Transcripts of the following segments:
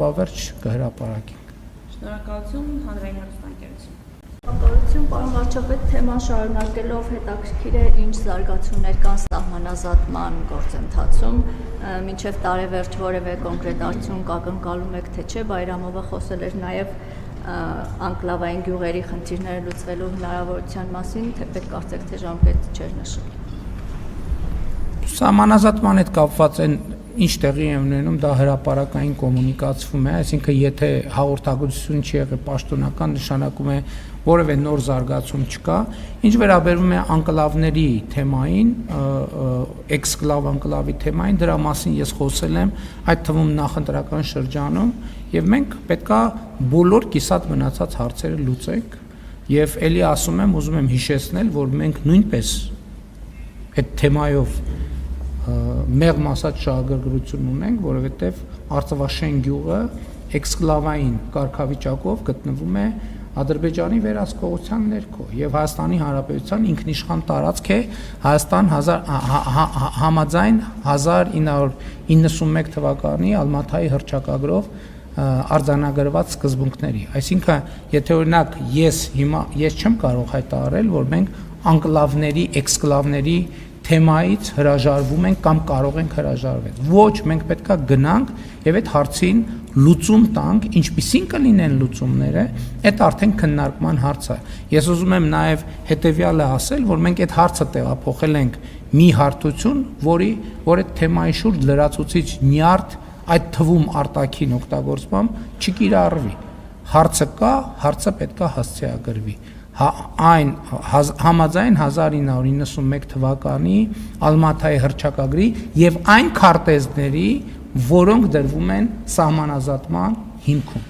Բավարար կհրապարակենք։ Շնորհակալություն, հանրային հեռուստաընկերություն։ Շնորհակալություն, պարոն վարչապետ, թեման շարունակելով հետաքրքիր է ինչ զարգացումներ կան սահմանազատման գործընթացում, մինչև տարեվերջ որևէ կոնկրետ արդյունք ակնկալում եք թե չէ, Բայրամովը խոսել էր նաև անկլավային գյուղերի խնդիրները լուծվելու հնարավորության մասին, թե պետք կարծեք թե ժամկետ չէր նշել։ Սահմանազատման հետ կապված են ինչ տեղի է ունենում, դա հրապարակային կոմունիկացվում է, այսինքն եթե հաղորդակցություն չի եղել պաշտոնական, նշանակում է որևէ նոր զարգացում չկա, ինչ վերաբերում է անկլավների թեմային, էքսկլավ անկլավի թեմային, դրա մասին ես խոսել եմ, այդ թվում նախընտրական շրջանում, եւ մենք պետքա բոլոր կիսատ մնացած հարցերը լուծենք, եւ ելի ասում եմ, ուզում եմ հիշեցնել, որ մենք նույնպես այդ թեմայով մեղմ ասած շահագրգռություն ունենք, որովհետև Արցախաշեն գյուղը էքսկլավային կարգավիճակով գտնվում է Ադրբեջանի վերահսկողության ներքո եւ Հայաստանի Հանրապետության ինքնիշխան տարածք է Հայաստան համաձայն 1991 թվականի Ալմաթայի հռչակագրով արձանագրված սկզբունքների։ Այսինքն, եթե օրինակ ես չեմ կարող հայտարարել, որ մենք անկլավների, էքսկլավների թեմայից հրաժարվում ենք կամ կարող ենք հրաժարվել։ Ոչ, մենք պետքա գնանք եւ այդ հարցին լուծում տանք, ինչպիսին կլինեն լուծումները, այդ արդեն քննարկման հարց է։ Ես ուզում եմ նաեւ հետեւյալը ասել, որ մենք այդ հարցը տեղափոխել ենք մի հարթություն, որ այդ թեմայի շուրջ լրացուցիչ նյարդ, այդ թվում արտաքին օգտագործմամբ չկիրառվի։ Հարցը կա, հարցը պետքա հասցեագրվի։ Այն համաձայն 1991 թվականի Ալմաթայի հռչակագրի եւ այն քարտեզների, որոնք դրվում են սահմանազատման հիմքում։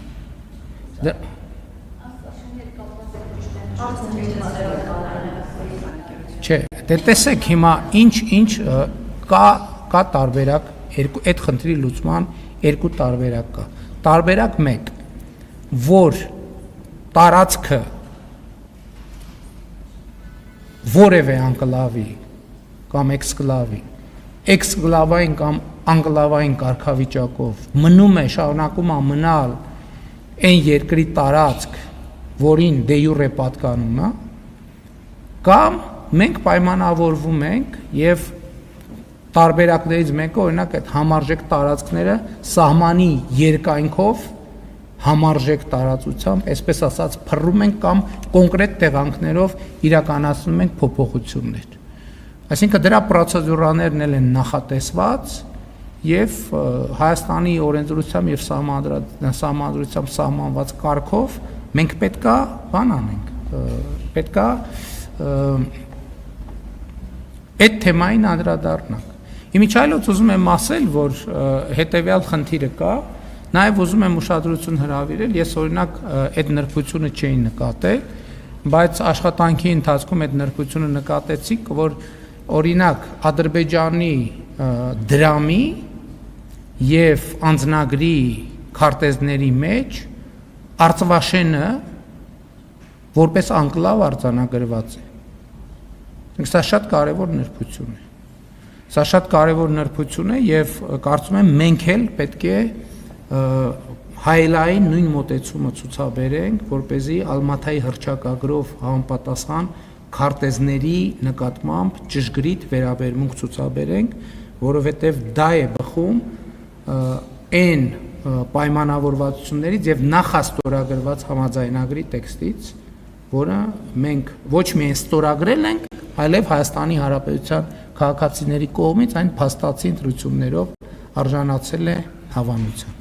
Չէ, տեսեք հիմա ինչ կա տարբերակ, այդ խնդրի լուծման երկու տարբերակ կա։ Տարբերակ 1, որ տարածքը որևէ անկլավի կամ էքսկլավային կամ անկլավային կարգավիճակով մնում է, շարունակում է մնալ այն երկրի տարածք, որին դե յուրե պատկանում է, կամ մենք պայմանավորվում ենք եւ տարբերակներից մեկը օրինակ այդ համարժեք տարածքները սահմանի երկայնքով համարժեք տարածությամբ, այսպես ասած, փռում ենք կամ կոնկրետ տեղանքներով իրականացնում ենք փոփոխություններ։ Այսինքն դրա պրոցեդուրաներն են նախատեսված եւ Հայաստանի օրենսդրությամբ եւ սահմանադրությամբ սահմանված կարգով մենք պետքա բան անենք, պետքա այդ թեմային անդրադառնանք։ Իմիջիայլոց ուզում եմ ասել, որ հետեւյալ խնդիրը կա, նաև ուզում եմ ուշադրություն հրավիրել, ես օրինակ այդ նրբությունը չէի նկատել, բայց աշխատանքի ընթացքում այդ նրբությունը նկատեցի, որ օրինակ Ադրբեջանի դրամի եւ անձնագրի քարտեզների մեջ Արցախաշենը որպես անկլավ արձանագրված է։ Սա շատ կարևոր նրբություն է։ Սա շատ կարևոր նրբություն է եւ կարծում եմ մենք էլ պետք է հայելային նույն մոտեցումը ցուցաբերենք, որպեսզի Ալմաթայի հռչակագրով համապատասխան քարտեզների նկատմամբ ճշգրիտ վերաբերմունք ցուցաբերենք, որովհետև դա է բխում այն պայմանավորվածություններից եւ նախաստորագրված համաձայնագրի տեքստից, որը մենք ոչ միայն ստորագրել ենք, այլև Հայաստանի Հանրապետության քաղաքացիների կողմից այն փաստացի ընտրություններով արժանացել է հավանության։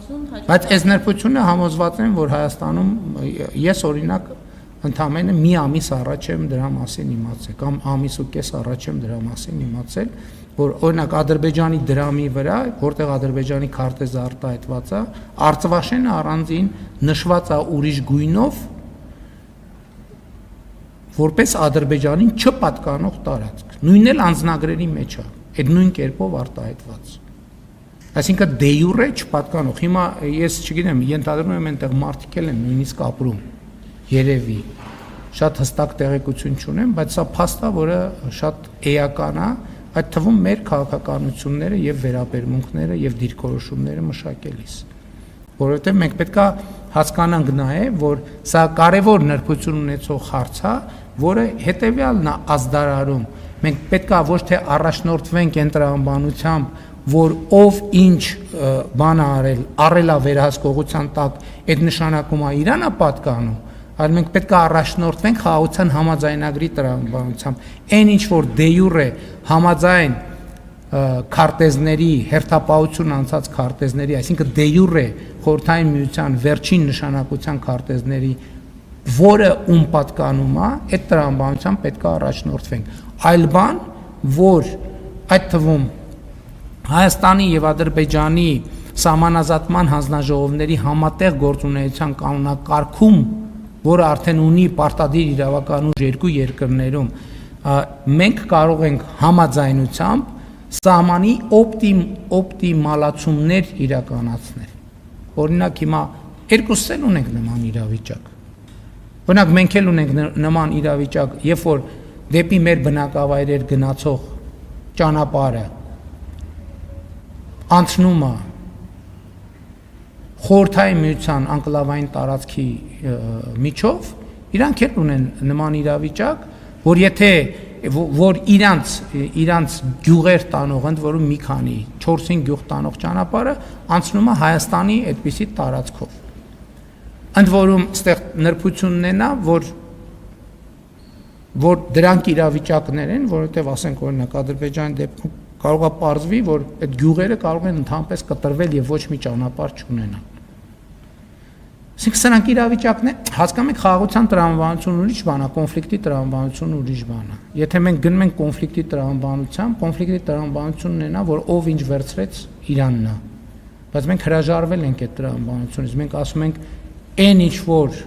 Բայց այս նրբությունը համոզված եմ, որ Հայաստանում ես օրինակ ընդամենը մի ամիս առաջ եմ դրա մասին իմացել, կամ ամիս ու կես առաջ եմ դրա մասին իմացել, որ օրինակ Ադրբեջանի դրամի վրա, որտեղ Ադրբեջանի քարտեզը արտահայտված է, Արցախաշենը առանձին նշված է ուրիշ գույնով, որպես Ադրբեջանին չպատկանող տարածք։ Նույնն էլ անձնագրերի մեջ է, այդ նույն կերպով արտահայտված։ Այսինքն դե յուրե չպատկանող։ Հիմա ես չգիտեմ, ենթադրում եմ այնտեղ մարդիկ են նույնիսկ ապրում, երևի, շատ հստակ տեղեկություն չունեմ, բայց սա փաստ է, որը շատ էական է, այդ թվում մեր քաղաքականությունները եւ վերաբերմունքները եւ դիրքորոշումները մշակելիս։ որովհետև մենք պետքա հասկանանք նաև, որ սա կարևոր նրբություն ունեցող հարց է, որը հետևյալն է ազդարարում։ Մենք պետքա ոչ թե առաջնորդվենք այն տրամաբանությամբ, որ ով ինչ բան է արել է վերահսկողության տակ, այդ նշանակում է իրան է պատկանում, այլ մենք պետք է առաջնորդվենք խաղաղության համաձայնագրի տրամաբանությամբ։ Այն ինչ որ դե յուրե համաձայն քարտեզների, հերթապահություն անցած քարտեզների, այսինքն դե յուրե խորհրդային միության վերջին նշանակության քարտեզների, որը ում պատկանում է, այդ տրամաբանությամբ պետք է առաջնորդվենք։ Այլ բան, որ այդ թվում Հայաստանի եւ Ադրբեջանի սահմանազատման հանձնաժողովների համատեղ գործունեության կանոնակարգում, որը արդեն ունի պարտադիր իրավական ուժ երկու երկրներում, մենք կարող ենք համաձայնությամբ սահմանի օպտիմալացումներ իրականացնել։ Օրինակ հիմա երկուսս էլ ունենք նման իրավիճակ։ Օրինակ մենք էլ ունենք նման իրավիճակ, երբ որ դեպի մեր բնակավայրեր գնացող ճանապարհը անցնում է խորհրդային միության անկլավային տարածքի միջով, իրանք էլ ունեն նման իրավիճակ, որ եթե որ իրանց գյուղեր տանող, ընդ որում մի քանի 4-5 գյուղ տանող ճանապարհը անցնում է Հայաստանի այդպիսի տարածքով։ Ընդ որում այստեղ նրբությունն է նա, որ դրանք իրավիճակներ են, որովհետև ասենք օրինակ Ադրբեջանի դեպքում կարող է պարզվի, որ այդ գյուղերը կարող են ընդհանրապես կտրվել եւ ոչ մի ճանապարհ չունենան։ Այսինքն սրանք իրավիճակն է, հասկանում եք, խաղաղության տրամաբանությունը ուրիշ բան է, կոնֆլիկտի տրամաբանությունը ուրիշ բան է։ Եթե մենք գնում ենք կոնֆլիկտի տրամաբանությամբ, կոնֆլիկտի տրամաբանությունն է նա, որ ով ինչ վերցրեց, Իրանն է։ Բայց մենք հրաժարվել ենք այդ տրամաբանությունից, մենք ասում ենք այն ինչ որ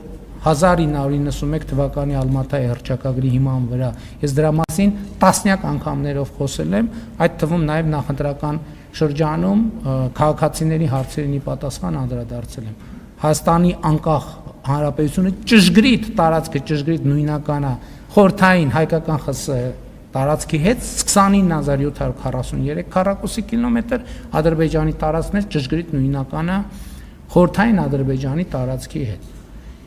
1991 թվականի Ալմատայի հռչակագրի հիման վրա, ես դրա մասին տասնյակ անգամներով խոսել եմ, այդ թվում նաև նախընտրական շրջանում քաղաքացիների հարցերին պատասխան անդրադարձել եմ։ Հայաստանի անկախ հանրապետությունը ճշգրիտ տարածքը, ճշգրիտ նույնական է խորհրդային հայկական ԽՍՀ տարածքի հետ 29743 քառակուսի կիլոմետր, Ադրբեջանի տարածքն էլ ճշգրիտ նույնական է խորհրդային Ադրբեջանի տարածքի հետ։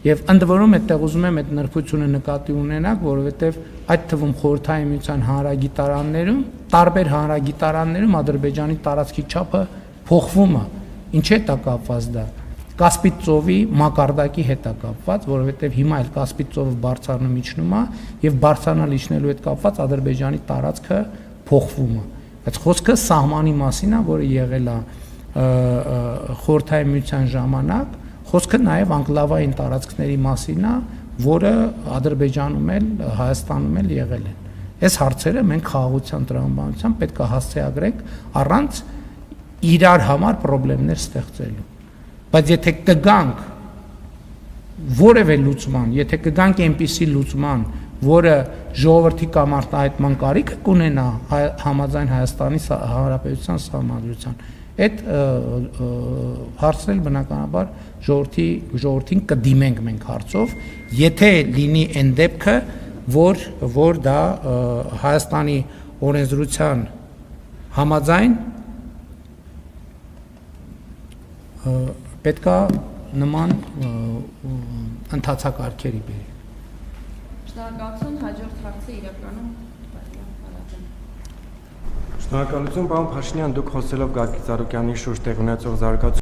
Եվ ընդ որում այդտեղ ուզում եմ այդ նրբությունը նկատի ունենալ, որովհետև այդ թվում խորհրդային միության հանրագիտարաններում, տարբեր հանրագիտարաններում Ադրբեջանի տարածքի չափը փոխվում է։ Ինչ է դա կապված դա։ Կասպից ծովի մակարդակի հետ է կապված, որովհետև հիմա էլ Կասպից ծովը բարձրանում իջնում է եւ բարձրանալ իջնելու հետ կապված Ադրբեջանի տարածքը փոխվում է։ Բայց խոսքը սահմանի մասին է, որը եղել է խորհրդային միության ժամանակ, խոսքը նաև անկլավային տարածքների մասին է, որը Ադրբեջանում էլ, Հայաստանում էլ եղել են։ Այս հարցերը մենք խաղաղության տրամաբանությամբ պետք է հասցեագրենք առանց իրար համար խնդիրներ ստեղծելու։ Բայց եթե կգանք որևէ լուծման, եթե կգանք այնպիսի լուծման, որը ժողովրդի կամ արտահայտման կարիք կունենա համաձայն Հայաստանի Հանրապետության սահմանադրության, այդ հարցն էլ բնականաբար ժողովրդին կդիմենք մենք հարցով, եթե լինի այն դեպքը, որ դա Հայաստանի օրենսդրության համաձայն պետքա նման ընթացակարգերի բերի։ Շնորհակալություն, հաջորդ հարցը իրականում Շնորհակալություն, պարոն Փաշինյան, դուք խոսելով Գագիկ Ծառուկյանի շուրջ տեղի ունեցող զարգացումների